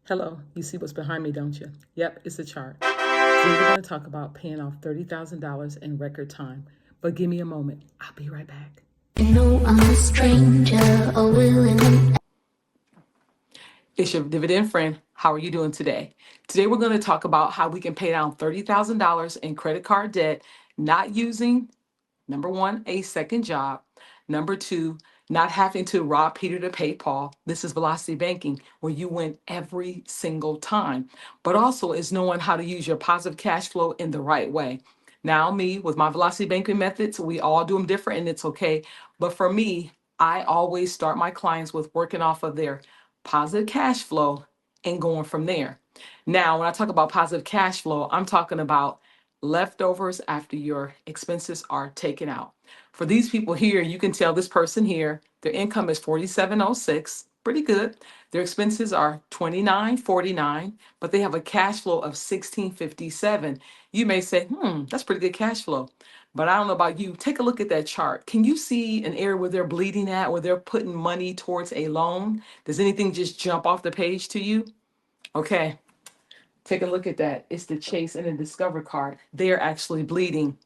Hello, you see what's behind me, don't you? Yep, it's a chart. Today we're going to talk about paying off $30,000 in record time. But give me a moment. I'll be right back. I'm a stranger, a willing. It's your dividend friend. How are you doing today? Today, we're going to talk about how we can pay down $30,000 in credit card debt, not using number one, a second job. Number two, not having to rob Peter to pay Paul. This is velocity banking, where you win every single time, but also is knowing how to use your positive cash flow in the right way. Now, me with my velocity banking methods, we all do them different and it's okay. But for me, I always start my clients with working off of their positive cash flow and going from there. Now, when I talk about positive cash flow, I'm talking about leftovers after your expenses are taken out. For these people here, you can tell this person here, their income is 4706, pretty good. Their expenses are 2949, but they have a cash flow of 1657. You may say, that's pretty good cash flow. But I don't know about you. Take a look at that chart. Can you see an area where they're bleeding at, where they're putting money towards a loan? Does anything just jump off the page to you? Okay, take a look at that. It's the Chase and the Discover card. They're actually bleeding.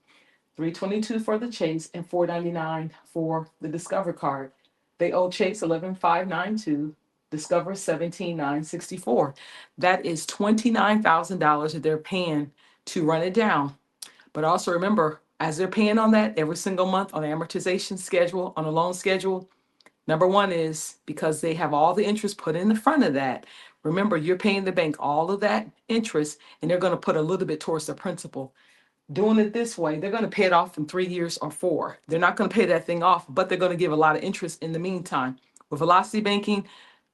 322 for the Chase and 499 for the Discover card. They owe Chase 11592, Discover 17964. That is $29,000 that they're paying to run it down. But also remember, as they're paying on that every single month on the amortization schedule, on a loan schedule, number one is because they have all the interest put in the front of that. Remember, you're paying the bank all of that interest, and they're going to put a little bit towards the principal. Doing it this way, they're going to pay it off in 3 years or four. They're not going to pay that thing off, but they're going to give a lot of interest in the meantime. With velocity banking,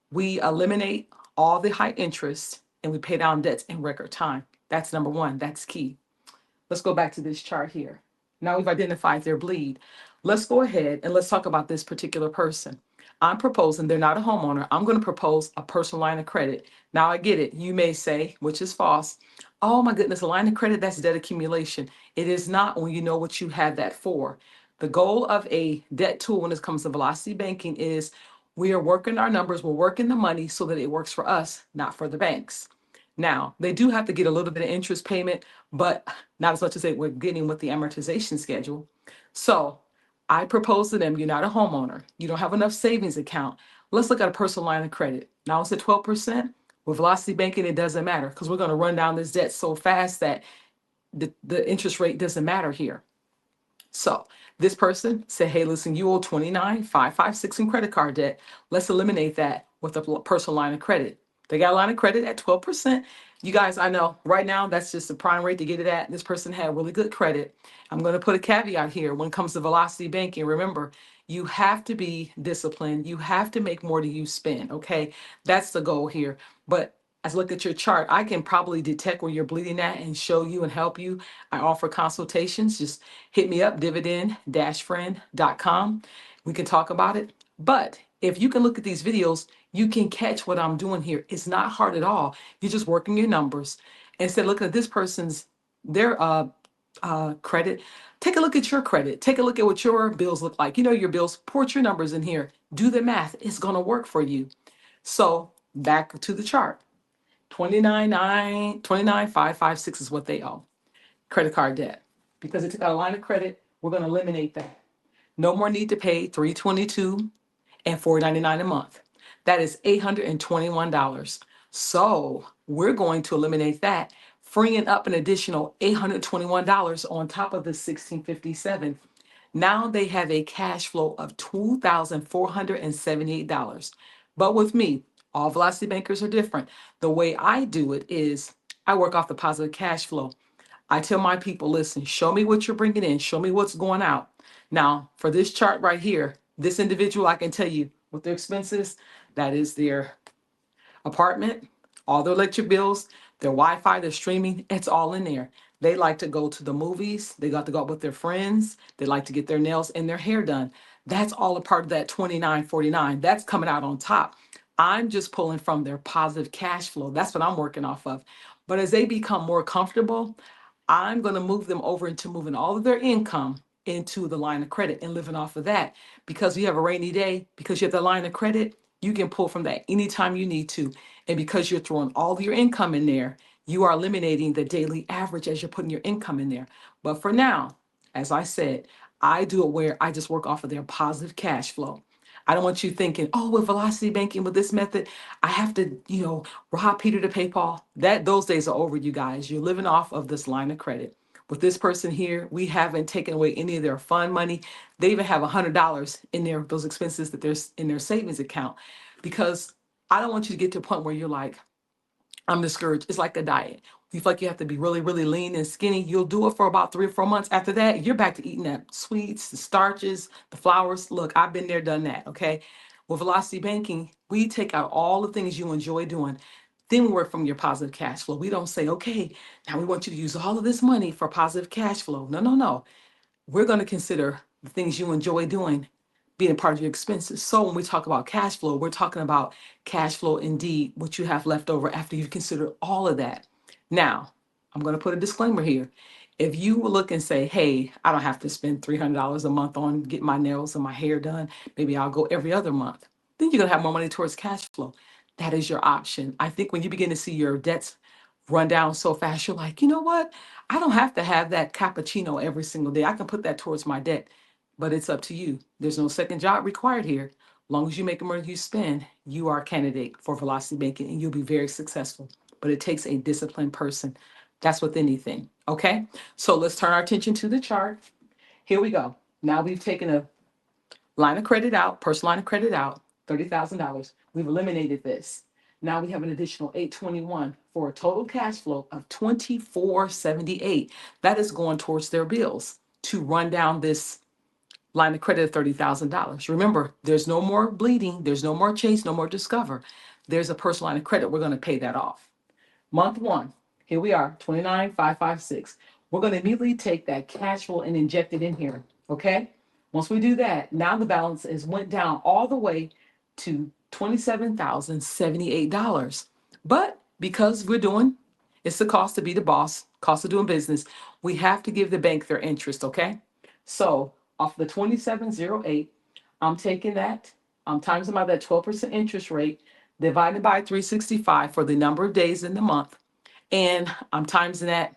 we eliminate all the high interest and we pay down debts in record time. That's number one. That's key. Let's go back to this chart here. Now we've identified their bleed. Let's go ahead and let's talk about this particular person. I'm proposing they're not a homeowner. I'm going to propose a personal line of credit. Now I get it. You may say, which is false, oh my goodness, a line of credit, that's debt accumulation. It is not when you know what you have that for. The goal of a debt tool when it comes to velocity banking is we are working our numbers, we're working the money so that it works for us, not for the banks. Now, they do have to get a little bit of interest payment, but not as much as they were getting with the amortization schedule. So I propose to them, you're not a homeowner. You don't have enough savings account. Let's look at a personal line of credit. Now it's at 12%. With velocity banking, it doesn't matter because we're going to run down this debt so fast that the interest rate doesn't matter here. So this person said, hey, listen, you owe 29,556 in credit card debt. Let's eliminate that with a personal line of credit. They got a line of credit at 12%. You guys, I know right now that's just the prime rate to get it at. This person had really good credit. I'm going to put a caveat here when it comes to velocity banking. Remember, you have to be disciplined. You have to make more than you spend. Okay. That's the goal here. But as I look at your chart, I can probably detect where you're bleeding at and show you and help you. I offer consultations. Just hit me up, dividend-friend.com. We can talk about it. But if you can look at these videos, you can catch what I'm doing here. It's not hard at all. You're just working your numbers. Instead of looking at this person's, their credit, take a look at your credit. Take a look at what your bills look like. You know your bills, put your numbers in here. Do the math. It's going to work for you. So back to the chart. 29,556 is what they owe. Credit card debt. Because it took out a line of credit, we're going to eliminate that. No more need to pay 322 and 499 a month. That is $821. So we're going to eliminate that, freeing up an additional $821 on top of the 1657. Now they have a cash flow of $2,478. But with me, all velocity bankers are different. The way I do it is I work off the positive cash flow. I tell my people, listen, show me what you're bringing in, show me what's going out. Now, for this chart right here, this individual, I can tell you what their expenses, that is their apartment, all their electric bills, their Wi-Fi, their streaming, it's all in there. They like to go to the movies. They got to go out with their friends. They like to get their nails and their hair done. That's all a part of that 2949. That's coming out on top. I'm just pulling from their positive cash flow. That's what I'm working off of. But as they become more comfortable, I'm going to move them over into moving all of their income into the line of credit and living off of that. Because you have a rainy day, because you have the line of credit, You can pull from that anytime you need to. And because you're throwing all of your income in there, you are eliminating the daily average as you're putting your income in there. But for now, as I said, I do it where I just work off of their positive cash flow. I don't want you thinking, oh, with velocity banking, with this method, I have to, rob Peter to pay Paul. Those days are over, you guys. You're living off of this line of credit. With this person here, we haven't taken away any of their fund money. They even have $100 in those expenses that there's in their savings account, because I don't want you to get to a point where you're like, I'm discouraged. It's like a diet. You feel like you have to be really, really lean and skinny. You'll do it for about 3 or 4 months. After that, you're back to eating that sweets, the starches, the flours. Look, I've been there, done that. Okay. With velocity banking, we take out all the things you enjoy doing. Then we work from your positive cash flow. We don't say, okay, now we want you to use all of this money for positive cash flow. No, no, no. We're going to consider the things you enjoy doing being part of your expenses. So when we talk about cash flow, we're talking about cash flow indeed, what you have left over after you've considered all of that. Now, I'm going to put a disclaimer here. If you will look and say, hey, I don't have to spend $300 a month on getting my nails and my hair done, maybe I'll go every other month, then you're going to have more money towards cash flow. That is your option. I think when you begin to see your debts run down so fast, you're like, you know what? I don't have to have that cappuccino every single day. I can put that towards my debt, but it's up to you. There's no second job required here. As long as you make the money you spend, you are a candidate for velocity banking and you'll be very successful. But it takes a disciplined person. That's with anything. Okay. So let's turn our attention to the chart. Here we go. Now we've taken a line of credit out, personal line of credit out, $30,000. We've eliminated this. Now we have an additional 821 for a total cash flow of 2478. That is going towards their bills to run down this line of credit of $30,000. Remember, there's no more bleeding, there's no more chase, no more discover. There's a personal line of credit. We're going to pay that off. Month one, here we are, 29,556. We're going to immediately take that cash flow and inject it in here. Okay. Once we do that, now the balance is went down all the way to $27,078. But because it's the cost to be the boss, cost of doing business, we have to give the bank their interest. Okay. So off the 2708, I'm taking that, I'm times them by that 12% interest rate, divided by 365 for the number of days in the month. And I'm timesing that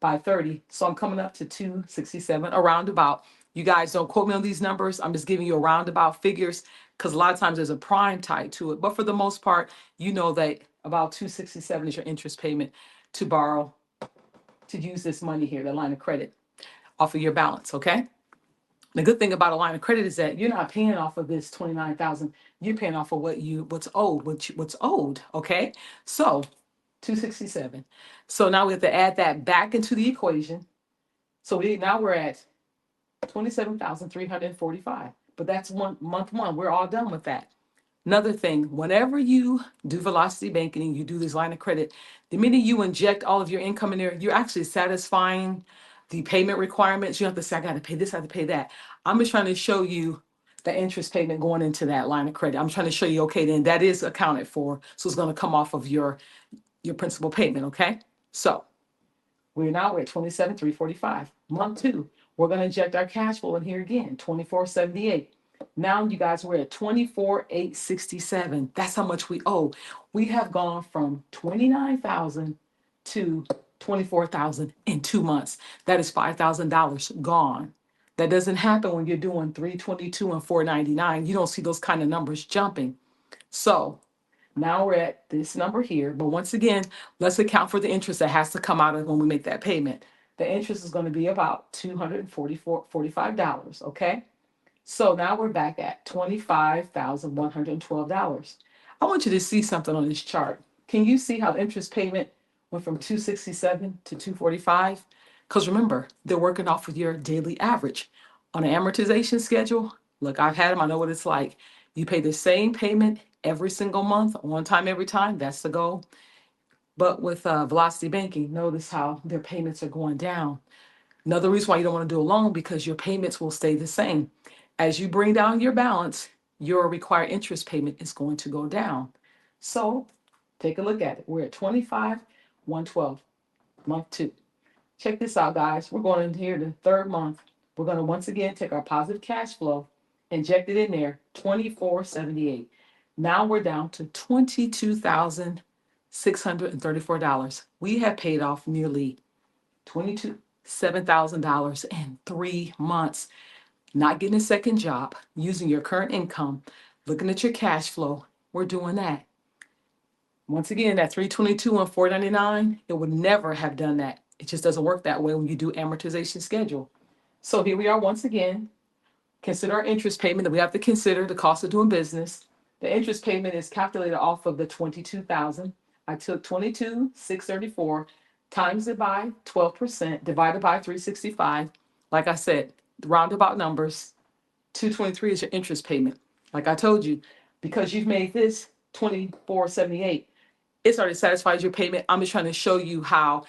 by 30. So I'm coming up to 267, a roundabout. You guys don't quote me on these numbers. I'm just giving you a roundabout figures because a lot of times there's a prime tied to it. But for the most part, you know that about 267 is your interest payment to borrow, to use this money here, the line of credit off of your balance. Okay. The good thing about a line of credit is that you're not paying off of this 29,000. You're paying off of what's owed. Okay. So 267. So now we have to add that back into the equation. So now we're at 27,345. But that's month one. We're all done with that. Another thing, whenever you do velocity banking and you do this line of credit, the minute you inject all of your income in there, you're actually satisfying the payment requirements. You have to say, I got to pay this, I have to pay that. I'm just trying to show you the interest payment going into that line of credit. I'm trying to show you, okay, then that is accounted for. So it's going to come off of your principal payment. Okay. So we're at 27,345. Month two, we're going to inject our cash flow in here again, 2478. Now, you guys, we're at 24,867. That's how much we owe. We have gone from 29,000 to 24,000 in 2 months. That is $5,000 gone. That doesn't happen when you're doing 322 and 499. You don't see those kind of numbers jumping. So now we're at this number here. But once again, let's account for the interest that has to come out of when we make that payment. The interest is going to be about $245. Okay. So now we're back at $25,112. I want you to see something on this chart. Can you see how the interest payment went from 267 to 245? Because remember, they're working off of your daily average. On an amortization schedule, look, I've had them, I know what it's like. You pay the same payment every single month, one time every time. That's the goal. But with velocity banking, notice how their payments are going down. Another reason why you don't want to do a loan, because your payments will stay the same. As you bring down your balance, your required interest payment is going to go down. So take a look at it. We're at 25,112, month two. Check this out, guys. We're going in here the third month. We're going to once again take our positive cash flow, inject it in there, 2478. Now we're down to $22,634. We have paid off nearly $7,000 in 3 months. Not getting a second job, using your current income, looking at your cash flow. We're doing that. Once again, that 322 and 499, it would never have done that. It just doesn't work that way when you do amortization schedule. So here we are once again. Consider our interest payment that we have to consider the cost of doing business. The interest payment is calculated off of the 22,000. I took 22,634, times it by 12%, divided by 365. Like I said, roundabout numbers, 223 is your interest payment. Like I told you, because you've made this 2478, it's already satisfies your payment. I'm just trying to show you how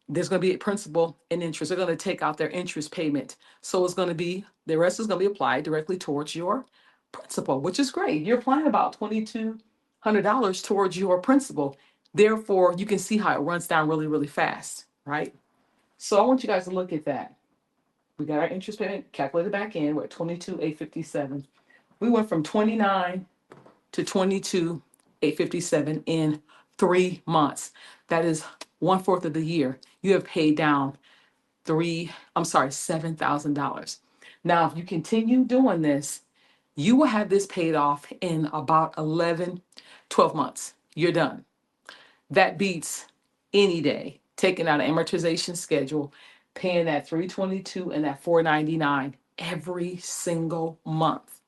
there's going to be a principal and interest. They're going to take out their interest payment. So it's going to be, the rest is going to be applied directly towards your principal, which is great. You're applying about $2,200 towards your principal. Therefore, you can see how it runs down really, really fast, right? So I want you guys to look at that. We got our interest payment calculated back in. We're at 22,857. We went from 29 to 22,857 in 3 months. That is 1/4 of the year. You have paid down $7,000. Now, if you continue doing this, you will have this paid off in about 11, 12 months. You're done. That beats any day. Taking out an amortization schedule, paying that 322 and that 499 every single month.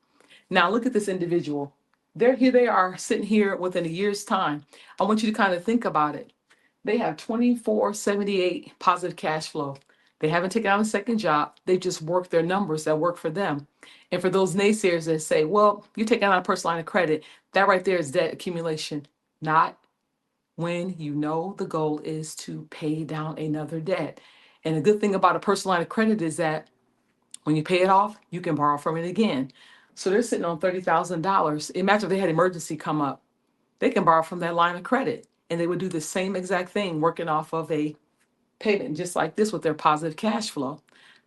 Now look at this individual. They are sitting here within a year's time. I want you to kind of think about it. They have 2478 positive cash flow. They haven't taken out a second job. They've just worked their numbers that work for them. And for those naysayers that say, well, you're taking out a personal line of credit, that right there is debt accumulation. Not when you know the goal is to pay down another debt. And the good thing about a personal line of credit is that when you pay it off, you can borrow from it again. So they're sitting on $30,000. Imagine if they had emergency come up. They can borrow from that line of credit and they would do the same exact thing working off of a payment just like this with their positive cash flow.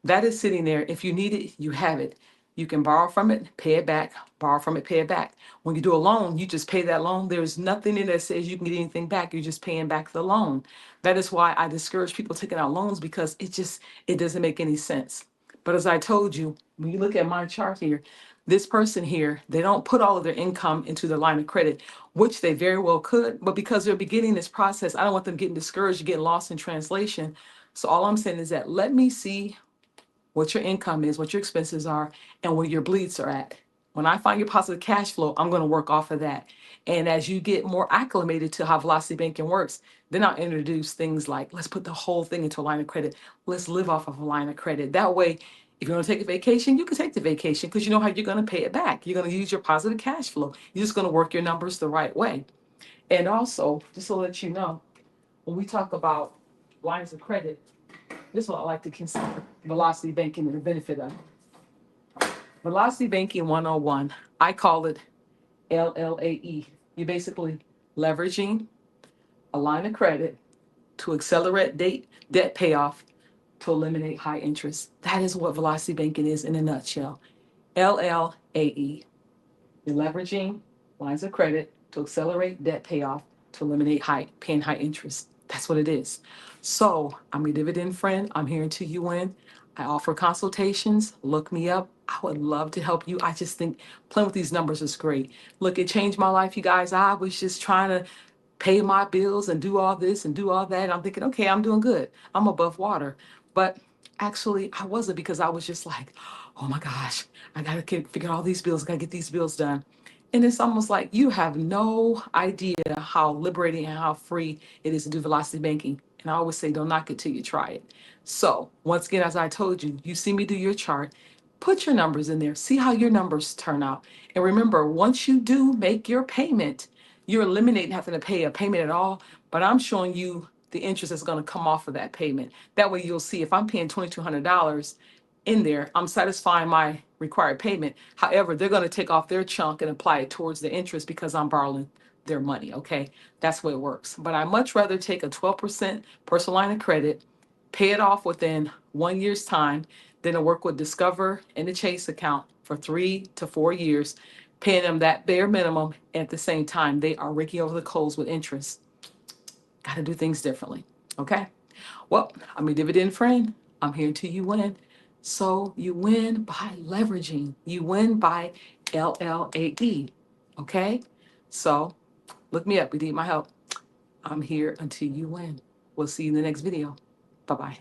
That is sitting there. If you need it, you have it. You can borrow from it, pay it back, borrow from it, pay it back. When you do a loan, you just pay that loan. There's nothing in there that says you can get anything back. You're just paying back the loan. That is why I discourage people taking out loans because it doesn't make any sense. But as I told you, when you look at my chart here, this person here, they don't put all of their income into their line of credit, which they very well could. But because they're beginning this process, I don't want them getting discouraged, getting lost in translation. So all I'm saying is that let me see what your income is, what your expenses are, and where your bleeds are at. When I find your positive cash flow, I'm going to work off of that. And as you get more acclimated to how velocity banking works, then I'll introduce things like let's put the whole thing into a line of credit. Let's live off of a line of credit. That way, if you want to take a vacation, you can take the vacation because you know how you're going to pay it back. You're going to use your positive cash flow. You're just going to work your numbers the right way. And also, just to let you know, when we talk about lines of credit, this is what I like to consider velocity banking and the benefit of it. Velocity banking 101, I call it LLAE. You're basically leveraging a line of credit to accelerate debt payoff to eliminate high interest. That is what velocity banking is in a nutshell. LLAE. You're leveraging lines of credit to accelerate debt payoff to eliminate paying high interest. That's what it is. So I'm your dividend friend. I'm here until you win. I offer consultations. Look me up. I would love to help you. I just think playing with these numbers is great. Look, it changed my life, you guys. I was just trying to pay my bills and do all this and do all that. And I'm thinking, okay, I'm doing good. I'm above water. But actually, I wasn't because I was just like, oh my gosh, I got to figure out all these bills. I got to get these bills done. And it's almost like you have no idea how liberating and how free it is to do velocity banking. And I always say, don't knock it till you try it. So once again, as I told you, you see me do your chart, put your numbers in there, see how your numbers turn out. And remember, once you do make your payment, you're eliminating having to pay a payment at all. But I'm showing you the interest that's going to come off of that payment. That way you'll see if I'm paying $2,200 in there, I'm satisfying my required payment. However, they're going to take off their chunk and apply it towards the interest because I'm borrowing their money. Okay. That's the way it works. But I much rather take a 12% personal line of credit, pay it off within 1 year's time than to work with Discover and the Chase account for 3 to 4 years, paying them that bare minimum. At the same time, they are raking over the coals with interest. Got to do things differently. Okay. Well, I'm a dividend friend. I'm here until you win. So you win by leveraging. You win by LLAE. Okay. So look me up. You need my help. I'm here until you win. We'll see you in the next video. Bye bye.